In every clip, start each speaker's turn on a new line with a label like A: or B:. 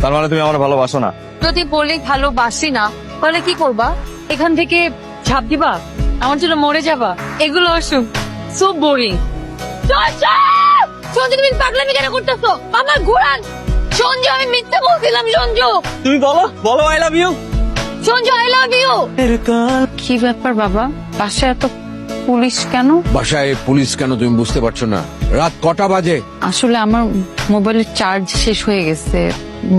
A: তার মানে তুমি আমার ভালোবাসো না?
B: যদি বলি ভালোবাসি না তাহলে কি করবা? এখান থেকে ঝাঁপ দিবা? আমার জন্য মরে যাবা? এগুলো অসুখ, সো বোরিং। সঞ্জু তুমি পাগলামি কেন করতেছো? আমার ঘোরান সঞ্জু, আমি মিথ্যে বলছিলাম সঞ্জু।
A: তুমি বলো বলো I love you.
B: Sanju I love you. কি ব্যাপার বাবা, বাসায় এত পুলিশ কেন?
C: বাসায় পুলিশ কেন তুমি বুঝতে পারছো না? রাত কটা বাজে?
B: আসলে আমার মোবাইলের চার্জ শেষ হয়ে গেছে,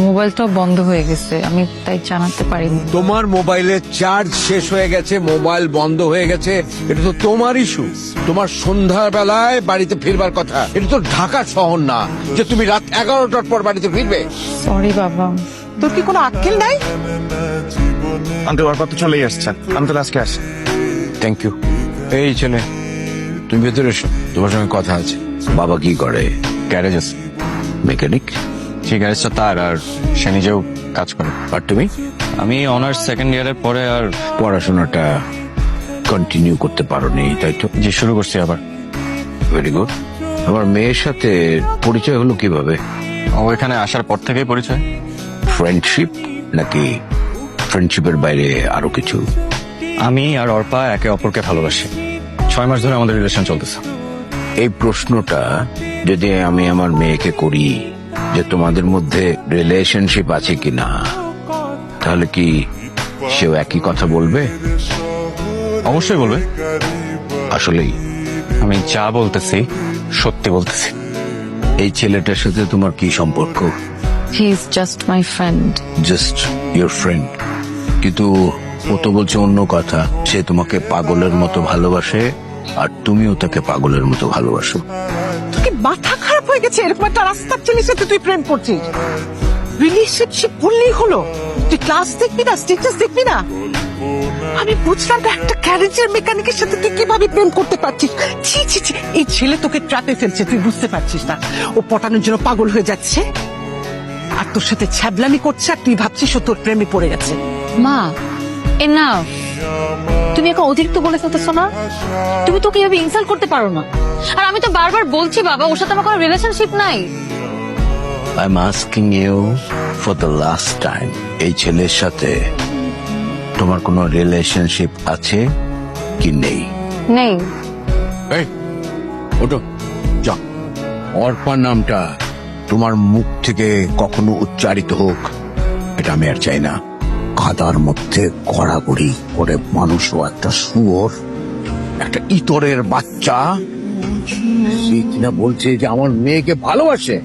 B: মোবাইলটাও বন্ধ হয়ে গেছে, আমি তাই জানাতে পারিনি।
C: তোমার মোবাইলের চার্জ শেষ হয়ে গেছে, মোবাইল বন্ধ হয়ে গেছে, এটা তো তোমার ইস্যু। তোমার সন্ধ্যার বেলায় বাড়িতে ফিরবার কথা। এটা তো ঢাকা শহর না যে তুমি রাত 11টার পর বাড়িতে ফিরবে।
B: সরি বাবা।
D: তোর কি কোনো আক্কেল নাই?
A: আন্টি ওর তো চলেই আসছেন, আমি তো আজকে আসি।
C: Thank you. এই ছেলে, তুমি ভেতরে এসো, তোমার সঙ্গে কথা আছে। বাবা কি করে?
A: গ্যারেজ আছে,
C: মেকানিক?
A: সেই গ্যারেজটা তার, আর সে নিজেও কাজ করে।
C: আর তুমি?
A: আমি অনার্স সেকেন্ড ইয়ারের পরে আর
C: পড়াশোনাটা কন্টিনিউ করতে পারোনি, তাই তো?
A: যে শুরু করছি আবার।
C: Very good. আমার মেয়ের সাথে পরিচয় হলো কিভাবে?
A: ও এখানে আসার পর থেকেই পরিচয়।
C: ফ্রেন্ডশিপ নাকি ফ্রেন্ডশিপের বাইরে আরো কিছু?
A: আমি আর অর্পা একে অপরকে ভালোবাসি, 6 মাস ধরে আমাদের রিলেশন চলতেছে।
C: এই প্রশ্নটা যদি আমি আমার মেয়েকে করি যে তোমাদের মধ্যে রিলেশনশিপ আছে কিনা, তাহলে কি সেও একই কথা বলবে?
A: অবশ্যই বলবে।
C: আসলেই
A: আমি যা বলতেছি সত্যি বলতেছি।
C: এই ছেলেটার সাথে তোমার কি সম্পর্ক?
B: He is just my friend.
C: Just your friend? কিন্তু ও তো বলছে অন্য কথা, সে তোমাকে পাগলের মতো ভালোবাসে আর তুমিও তাকে পাগলের মতো ভালোবাসো।
D: তোর কি মাথা খারাপ হয়ে গেছে? এরকম একটা রাস্তার ছেলের সাথে তুই প্রেম করছিস? রিলেশনশিপ করলেই হলো? তুই ক্লাস দেখবি না, স্টেটাস দেখবি না? আমি বুঝলাম না, একটা গ্যারেজের মেকানিকের সাথে তুই কিভাবে প্রেম করতে পারছিস? ছি ছি ছি, এই ছেলে তোকে ট্র্যাপে ফেলছে, তুই বুঝতে পারছিস না? ও পটানোর জন্য পাগল হয়ে যাচ্ছে আর তোর সাথে ছ্যাবলামি করছে, আর তুই ভাবছিস ও তোর প্রেমে পড়ে গেছে।
B: মা এনাফ, তুমি এখন অতিরিক্ত বলে ফেলতেছো না? তুমি তো কিভাবে ইনসাল্ট করতে পারো না? আর আমি তো বারবার বলছি বাবা, ওর সাথে আমার কোনো রিলেশনশিপ নাই।
C: I am asking you for the last time, এই ছেলের সাথে তোমার কোনো রিলেশনশিপ আছে কি নেই?
B: নেই।
C: এই ওঠো, যাও। অর্পা নামটা তোমার মুখ থেকে কখনো উচ্চারিত হোক, এটা আমি আর চাই না। কাদার মধ্যে গড়াগড়ি করে মানুষও একটা শুয়োর, একটা ইতরের বাচ্চা, সে কিনা বলছে যে আমার মেয়েকে ভালোবাসে।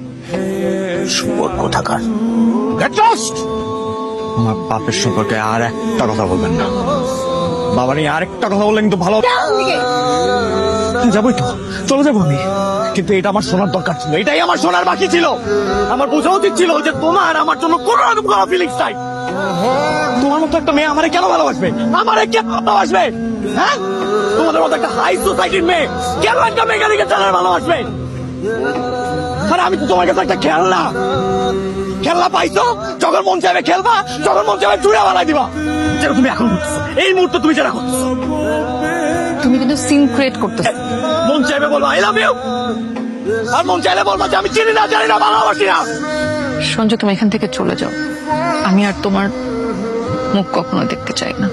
C: শুয়োর কোথাকার। Get lost!
A: আমার বাপের সম্পর্কে আর একটা কথা বলবেন না। বাবা নিয়ে আরেকটা কথা বললেন কিন্তু ভালো। যাবোই তো, চলে যাবো আমি, কিন্তু এটা আমার শোনার দরকার ছিল, এটাই আমার শোনার বাকি ছিল। আমার বোঝা উচিত ছিল যে তোমার আমার জন্য কোনো রকম কোনো ফিলিংস নাই। তোমার মতো একটা মেয়ে আমারে কেন ভালোবাসবে? আমারে কেন ভালোবাসবে? হ্যাঁ, তোমাদের মতো একটা হাই সোসাইটির মেয়ে কেন একটা মেকানিকের ছেলে ভালোবাসবে? আরে আমি তো তোমার কাছে একটা খেলনা, খেলনা পাইছো, যখন মন চাইবে খেলবা, যখন মন চাইবে চুড়া বানাই দিবা, যেটা তুমি এখন করতেছো, এই মুহূর্তে তুমি যেটা করতেছো।
B: তুমি কিন্তু সিন ক্রিয়েট করতেছো।
A: মন চাইবে বলবা আই লাভ ইউ, আর মন চাইলে বলবা যে আমি চিনি না, জানি না, ভালোবাসি না।
B: সঞ্জু তুমি এখান থেকে চলে যাও, আমি আর তোমার মুখ কখনো দেখতে চাই না।